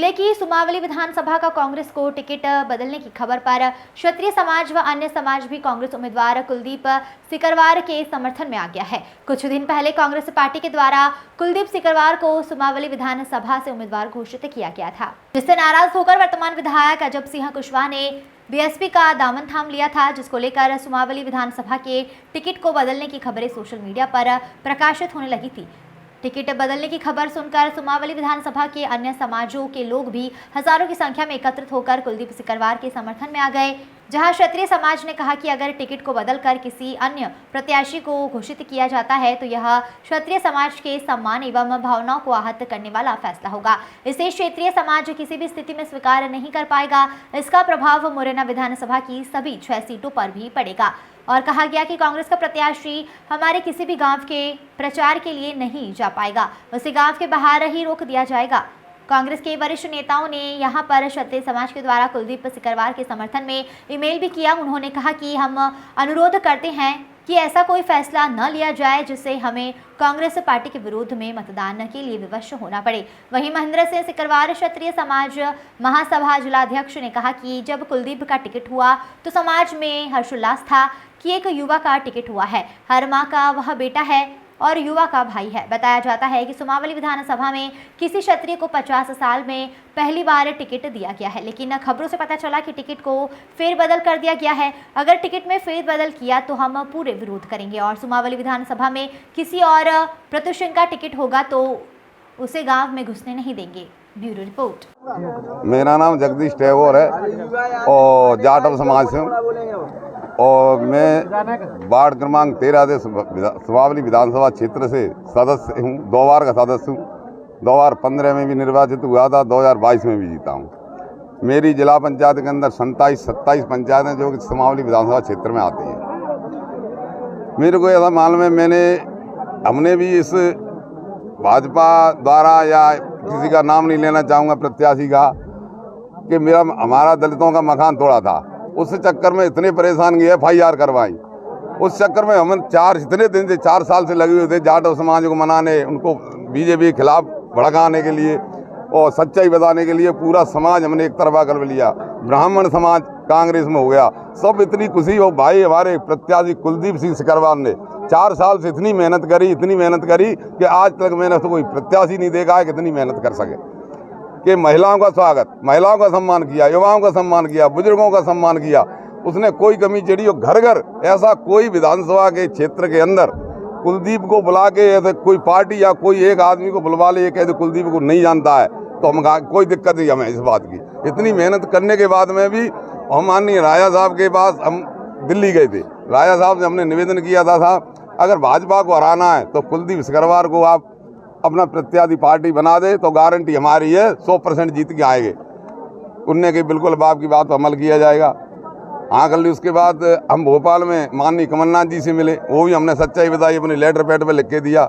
जिले की सुमावली विधानसभा का कांग्रेस को टिकट बदलने की खबर पर क्षत्रिय समाज व अन्य समाज भी कांग्रेस उम्मीदवार कुलदीप सिकरवार के समर्थन में आ गया है। कुछ दिन पहले कांग्रेस पार्टी के द्वारा कुलदीप सिकरवार को सुमावली विधानसभा से उम्मीदवार घोषित किया गया था, जिससे नाराज होकर वर्तमान विधायक अजब सिंह कुशवाहा ने बीएसपी का दामन थाम लिया था, जिसको लेकर सुमावली विधानसभा के टिकट को बदलने की खबरें सोशल मीडिया पर प्रकाशित होने लगी थी। टिकट बदलने की खबर सुनकर सुमावली विधानसभा के अन्य समाजों के लोग भी हजारों की संख्या में एकत्रित होकर कुलदीप सिकरवार के समर्थन में आ गए। जहां क्षत्रिय समाज ने कहा कि अगर टिकट को बदलकर किसी अन्य प्रत्याशी को घोषित किया जाता है तो यह क्षत्रिय समाज के सम्मान एवं भावनाओं को आहत करने वाला फैसला होगा। इसे क्षेत्रीय समाज किसी भी स्थिति में स्वीकार नहीं कर पाएगा। इसका प्रभाव मुरैना विधानसभा की सभी 6 सीटों पर भी पड़ेगा। और कहा गया कि कांग्रेस का प्रत्याशी हमारे किसी भी गांव के प्रचार के लिए नहीं जा पाएगा, उसे गांव के बाहर ही रोक दिया जाएगा। कांग्रेस के वरिष्ठ नेताओं ने यहां पर क्षत्रिय समाज के द्वारा कुलदीप सिकरवार के समर्थन में ईमेल भी किया। उन्होंने कहा कि हम अनुरोध करते हैं कि ऐसा कोई फैसला न लिया जाए जिससे हमें कांग्रेस पार्टी के विरोध में मतदान के लिए विवश होना पड़े। वहीं महेंद्र सिंह सिकरवार क्षत्रिय समाज महासभा जिलाध्यक्ष ने कहा कि जब कुलदीप का टिकट हुआ तो समाज में हर्षोल्लास था कि एक युवा का टिकट हुआ है। हर माँ का वह बेटा है और युवा का भाई है। बताया जाता है कि सुमावली विधानसभा में किसी क्षत्रिय को 50 साल में पहली बार टिकट दिया गया है, लेकिन खबरों से पता चला कि टिकट को फेरबदल कर दिया गया है। अगर टिकट में फेरबदल किया तो हम पूरे विरोध करेंगे और सुमावली विधानसभा में किसी और प्रत्याशी का टिकट होगा तो उसे गांव में घुसने नहीं देंगे। Bureau report. मेरा नाम जगदीश टैगोर है और जाटव समाज से हूँ और मैं वार्ड क्रमांक 13 से सुमावली विधानसभा क्षेत्र से सदस्य हूँ। 2 बार का सदस्य हूँ। 2015 में भी निर्वाचित हुआ था, 2022 में भी जीता हूँ। मेरी जिला पंचायत के अंदर 27 पंचायतें जो कि सुमावली विधानसभा क्षेत्र में आती हैं। मेरे को ऐसा मालूम है हमने भी इस भाजपा द्वारा या किसी का नाम नहीं लेना चाहूँगा प्रत्याशी का कि हमारा दलितों का मकान तोड़ा था। उस चक्कर में इतने परेशान गए FIR करवाई। उस चक्कर में हम इतने दिन से 4 साल से लगे हुए थे जाटव समाज को मनाने, उनको बीजेपी के खिलाफ भड़काने के लिए और सच्चाई बताने के लिए। पूरा समाज हमने एक तरफा कर लिया। ब्राह्मण समाज कांग्रेस में हो गया। सब इतनी खुशी हो भाई हमारे प्रत्याशी कुलदीप सिंह सिकरवार ने 4 साल से इतनी मेहनत करी कि आज तक मैंने तो कोई प्रत्याशी नहीं देखा है कि इतनी मेहनत कर सके कि महिलाओं का स्वागत, महिलाओं का सम्मान किया, युवाओं का सम्मान किया, बुजुर्गों का सम्मान किया। उसने कोई कमी चढ़ी हो घर घर ऐसा कोई विधानसभा के क्षेत्र के अंदर कुलदीप को बुला के ऐसे कोई पार्टी या कोई एक आदमी को बुलवा ले कहते कुलदीप को नहीं जानता है तो हम कोई दिक्कत नहीं हमें इस बात की। इतनी मेहनत करने के बाद में भी हम माननीय राजा साहब के पास हम दिल्ली गए थे। राजा साहब से हमने निवेदन किया था साहब अगर भाजपा को हराना है तो कुलदीप सिकरवार को आप अपना प्रत्याशी पार्टी बना दे तो गारंटी हमारी है 100% जीत के आएंगे। उनने के बिल्कुल बाप की बात पर अमल किया जाएगा। हाँ कर ली। उसके बाद हम भोपाल में माननीय कमलनाथ जी से मिले, वो भी हमने सच्चाई बताई, अपने लेटर पैड पे लिख के दिया।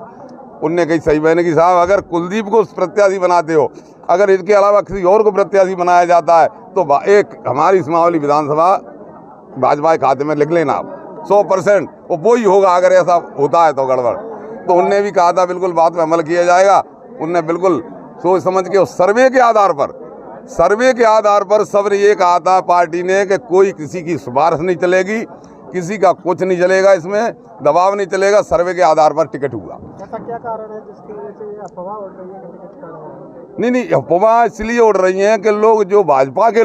उनने कही सही मैंने कि साहब अगर कुलदीप को प्रत्याशी बनाते हो, अगर इसके अलावा किसी और को प्रत्याशी बनाया जाता है तो एक हमारी सुमावली विधानसभा भाजपा के खाते में लिख लेना आप 100%। वो ही होगा अगर ऐसा होता है तो गड़बड़। तो उनने भी कहा था बिल्कुल बात पे अमल किया जाएगा। उनने बिल्कुल सोच समझ के सर्वे के आधार पर सबने ये कहा था पार्टी ने कि कोई किसी की सिफारिश नहीं चलेगी, किसी का कुछ नहीं चलेगा, इसमें दबाव नहीं चलेगा, सर्वे के आधार पर टिकट हुआ। ऐसा क्या कारण है जिसकी वजह से ये अफवाह उड़ रही है कि टिकट का नहीं अफवाह इसलिए उड़ रही हैं कि लोग जो भाजपा के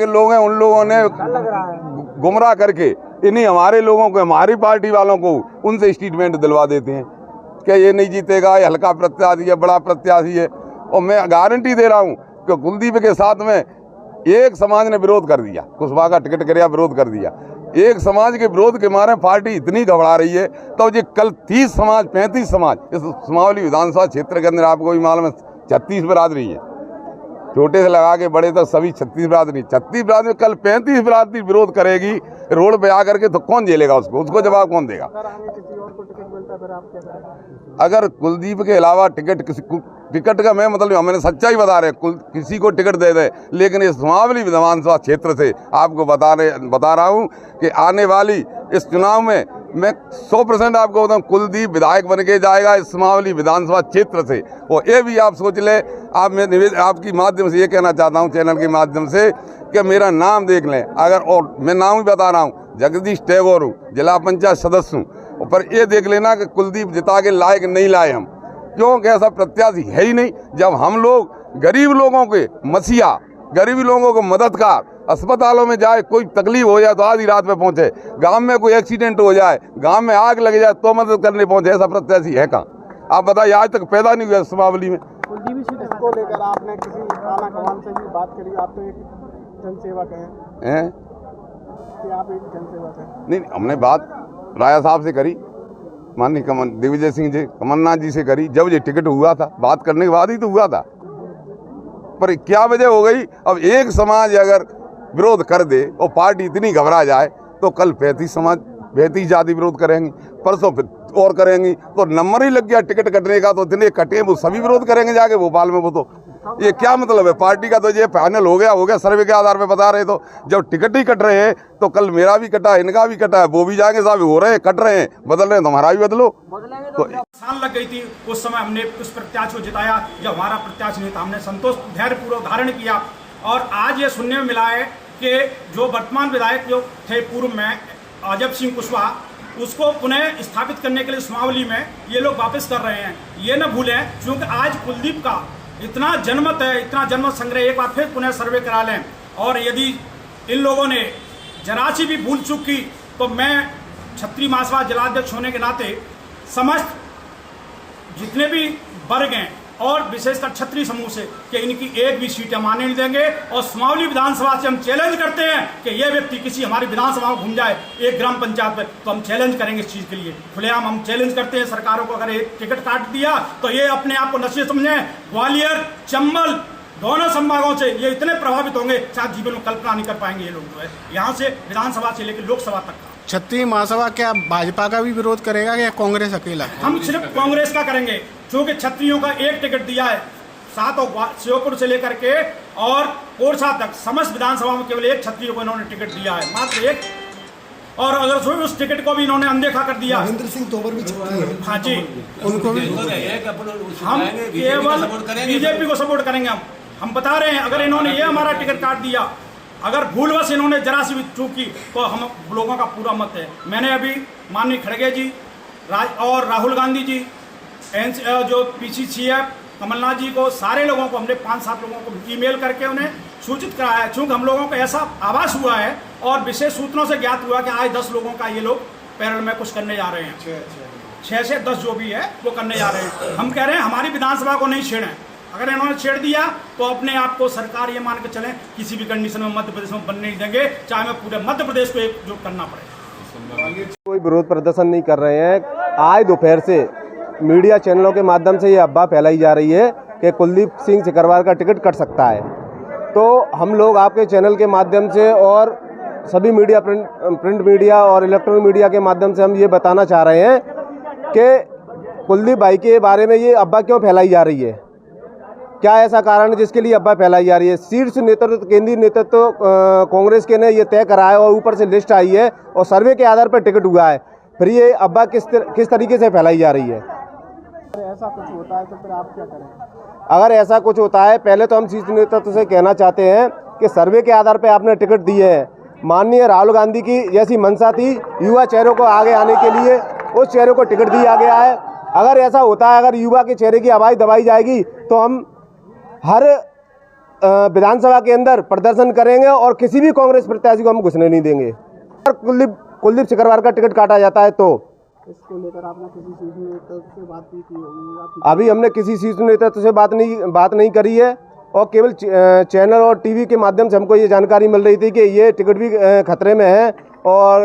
लोग हैं उन लोगों ने गुमराह करके इन्हीं हमारे लोगों को, हमारी पार्टी वालों को उनसे स्टेटमेंट दिलवा देते हैं कि ये नहीं जीतेगा, ये हल्का प्रत्याशी है, बड़ा प्रत्याशी है। और मैं गारंटी दे रहा हूँ कि कुलदीप के साथ में एक समाज ने विरोध कर दिया, कुशवाहा का टिकट कर विरोध कर दिया। एक समाज के विरोध के मारे पार्टी इतनी घबरा रही है तो ये कल 30 समाज 35 समाज इस सुमावली विधानसभा क्षेत्र के अंदर आपको भी मालूम है 36 बिरादरी है, छोटे से लगा के बड़े तक सभी 36 बिरादरी कल 35 बिरादरी विरोध करेगी रोड पे आकर के तो कौन झेलेगा उसको जवाब कौन देगा? अगर कुलदीप के अलावा टिकट का मैं मतलब हमने सच्चाई बता रहे किसी को टिकट दे दे, लेकिन इस सुमावली विधानसभा क्षेत्र से आपको बता रहा हूँ कि आने वाली इस चुनाव में मैं 100% आपको बताऊं, कुलदीप विधायक बन के जाएगा इस सुमावली विधानसभा क्षेत्र से। और ये भी आप सोच ले, आप मैं आपकी माध्यम से ये कहना चाहता हूं, चैनल के माध्यम से, कि मेरा नाम देख लें अगर, और मैं नाम ही बता रहा हूँ, जगदीश टैगोर हूँ, जिला पंचायत सदस्य हूँ। पर ये देख लेना कि कुलदीप जिता के लायक नहीं लाए हम, क्योंकि ऐसा प्रत्याशी है ही नहीं। जब हम लोग गरीब लोगों के मसीहा, गरीबी लोगों को मददगार, अस्पतालों में जाए, कोई तकलीफ हो जाए तो आधी रात में पहुंचे, गांव में कोई एक्सीडेंट हो जाए, गांव में आग लग जाए तो मदद करने पहुंचे, ऐसा प्रत्याशी है कहाँ? आप बताइए, आज तक पैदा नहीं हुआ सुमावली में। इसको लेकर आपने किसी आला कमान से भी बात करी? आप तो एक जनसेवक हैं कि आप एक जनसेवक हैं? नहीं, हमने बात राया साहब से करी, माननीय दिग्विजय सिंह जी, कमलनाथ जी से करी, जब ये टिकट हुआ था, बात करने के बाद ही तो हुआ था। पर क्या वजह हो गई? अब एक समाज अगर विरोध कर दे और पार्टी इतनी घबरा जाए तो कल 35 समाज 35 जाति विरोध करेंगी, परसों फिर और करेंगी, तो नंबर ही लग गया टिकट कटने का, तो इतने कटे वो सभी विरोध करेंगे जाके भोपाल में। वो तो ये क्या मतलब है? पार्टी का तो ये फाइनल हो गया, सर्वे के आधार पे बता रहे। तो जब टिकट ही कट रहे हैं तो कल मेरा भी कटा, इनका भी कटा है, वो भी जाएंगे, साहब हो रहे हैं, कट रहे हैं, बदल रहे हैं, तो हमारा भी बदलो। तो साल लग गई थी, उस समय हमने उस प्रत्याशी को जिताया जब हमारा प्रत्याशी नहीं था, हमने संतोष धैर्यपूर्वक धारण किया। और आज ये सुनने में मिला है कि जो वर्तमान विधायक जो थे पूर्व में, अजब सिंह कुशवाहा, उसको पुनः स्थापित करने के लिए सुमावली में ये लोग वापस कर रहे हैं। ये न भूलें, क्योंकि आज कुलदीप का इतना जनमत है, इतना जनमत संग्रह, एक बार फिर पुनः सर्वे करा लें। और यदि इन लोगों ने जरा सी भी भूल चूक की तो मैं क्षत्रिय महासभा जिलाध्यक्ष होने के नाते समस्त जितने भी वर्ग हैं और विशेषकर क्षत्रिय समूह से कि इनकी एक भी सीट हम आने नहीं देंगे। और सुमावली विधानसभा से हम चैलेंज करते हैं कि ये व्यक्ति किसी हमारी विधानसभा में घूम जाए एक ग्राम पंचायत में, तो हम चैलेंज करेंगे इस चीज़ के लिए। खुलेआम हम चैलेंज करते हैं सरकारों को, अगर एक टिकट काट दिया तो ये अपने आप को नसीब समझें। ग्वालियर, चंबल दोनों संभागों से ये इतने प्रभावित होंगे, शायद जीवन में कल्पना नहीं कर पाएंगे ये लोग जो है, यहाँ से विधानसभा से लेकर लोकसभा तक। क्षत्रिय महासभा क्या भाजपा का भी विरोध करेगा या कांग्रेस अकेला? हम सिर्फ कांग्रेस का करेंगे, क्योंकि क्षत्रियों का एक टिकट दिया है, सात और श्योपुर से लेकर के और कोरसा तक समस्त विधानसभा में केवल एक क्षत्रिय को इन्होंने टिकट दिया है, मात्र एक। और अगर उस टिकट को भी इन्होंने अनदेखा कर दिया। महेंद्र सिंह तोमर भी क्षत्रिय है। हाँ जी, उनको भी हम केवल बीजेपी को सपोर्ट करेंगे। हम बता रहे हैं, अगर इन्होंने ये हमारा टिकट काट दिया, अगर भूलवश इन्होंने जरा सी भी चूक की, तो हम लोगों का पूरा मत है। मैंने अभी माननीय खड़गे जी और राहुल गांधी जी, जो PCCF कमलनाथ जी को, सारे लोगों को, हमने 5-7 लोगों को ईमेल करके उन्हें सूचित कराया है। चूँकि हम लोगों को ऐसा आभास हुआ है और विशेष सूत्रों से ज्ञात हुआ कि आज 10 लोगों का ये लोग पैरल में कुछ करने जा रहे हैं। 6 से 10 जो भी है वो करने जा रहे हैं। हम कह रहे हैं हमारी विधानसभा को नहीं छेड़ें। अगर इन्होंने छेड़ दिया तो अपने आप को सरकार ये मान के चलें किसी भी कंडीशन में मध्य प्रदेश में बनने नहीं देंगे, चाहे मैं पूरे मध्य प्रदेश को एकजुट करना पड़े। कोई विरोध प्रदर्शन नहीं कर रहे हैं। आज दोपहर से मीडिया चैनलों के माध्यम से ये अफवाह फैलाई जा रही है कि कुलदीप सिंह सिकरवार का टिकट कट सकता है। तो हम लोग आपके चैनल के माध्यम से और सभी मीडिया, प्रिंट मीडिया और इलेक्ट्रॉनिक मीडिया के माध्यम से हम ये बताना चाह रहे हैं कि कुलदीप भाई के बारे में ये अफवाह क्यों फैलाई जा रही है, क्या ऐसा कारण है जिसके लिए अफवाह फैलाई जा रही है। शीर्ष नेतृत्व, केंद्रीय नेतृत्व कांग्रेस के ने ये तय करा है और ऊपर से लिस्ट आई है और सर्वे के आधार पर टिकट हुआ है, फिर ये अफवाह किस तरीके से फैलाई जा रही है। ऐसा कुछ होता है तो फिर आप क्या करें? अगर ऐसा कुछ होता है, पहले तो हम शीर्ष नेतृत्व से कहना चाहते हैं कि सर्वे के आधार पर आपने टिकट दिए हैं। माननीय राहुल गांधी की जैसी मंशा थी युवा चेहरों को आगे आने के लिए, उस चेहरे को टिकट दिया गया है। अगर ऐसा होता है, अगर युवा के चेहरे की आवाज़ दबाई जाएगी तो हम हर विधानसभा के अंदर प्रदर्शन करेंगे और किसी भी कांग्रेस प्रत्याशी को हम घुसने नहीं देंगे। कुलदीप सिकरवार का टिकट काटा जाता है तो इसको लेकर आपने किसी शीर्ष नेतृत्व से बात की होगी? अभी हमने किसी शीर्ष नेतृत्व से बात नहीं करी है और केवल चैनल और टीवी के माध्यम से हमको ये जानकारी मिल रही थी कि ये टिकट भी खतरे में है और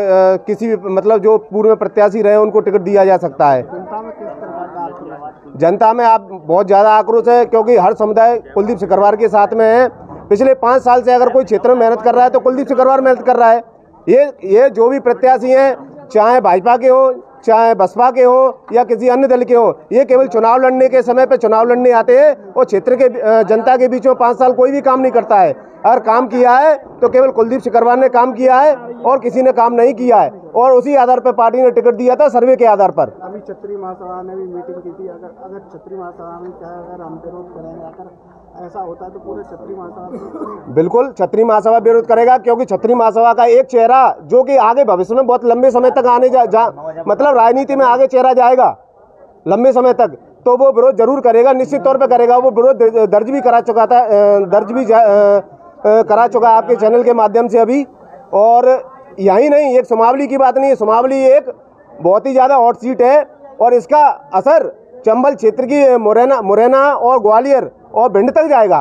किसी भी मतलब जो पूर्व में प्रत्याशी रहे उनको टिकट दिया जा सकता है। जनता में किस प्रकार का आक्रोश? जनता में आप बहुत ज़्यादा आक्रोश है, क्योंकि हर समुदाय कुलदीप सिकरवार के साथ में है। पिछले 5 साल से अगर कोई क्षेत्र में मेहनत कर रहा है तो कुलदीप सिकरवार मेहनत कर रहा है। ये जो भी प्रत्याशी हैं, चाहे भाजपा के हों, चाहे बसपा के हों या किसी अन्य दल के हों, ये केवल चुनाव लड़ने के समय पे चुनाव लड़ने आते हैं और क्षेत्र के जनता के बीच में 5 साल कोई भी काम नहीं करता है। अगर काम किया है तो केवल कुलदीप सिकरवार ने काम किया है और किसी ने काम नहीं किया है, और उसी आधार पर पार्टी ने टिकट दिया था, सर्वे के आधार पर। अभी छत्री महासभा ने भी मीटिंग की थी, अगर छत्री महासभा में क्या है, अगर हम विरोध करेंगे, अगर ऐसा होता है तो पूरे छत्री महासभा बिल्कुल छत्री महासभा विरोध करेगा, क्योंकि छत्री महासभा का एक चेहरा जो कि आगे भविष्य में बहुत लंबे समय तक आने मतलब राजनीति में आगे चेहरा जाएगा लंबे समय तक, तो वो विरोध जरूर करेगा, निश्चित तौर पे करेगा। वो विरोध दर्ज भी करा चुका था, करा चुका है आपके चैनल के माध्यम से अभी। और यही नहीं, एक सुमावली की बात नहीं है, सुमावली एक बहुत ही ज़्यादा हॉट सीट है और इसका असर चंबल क्षेत्र की मुरैना और ग्वालियर और भिंड तक जाएगा।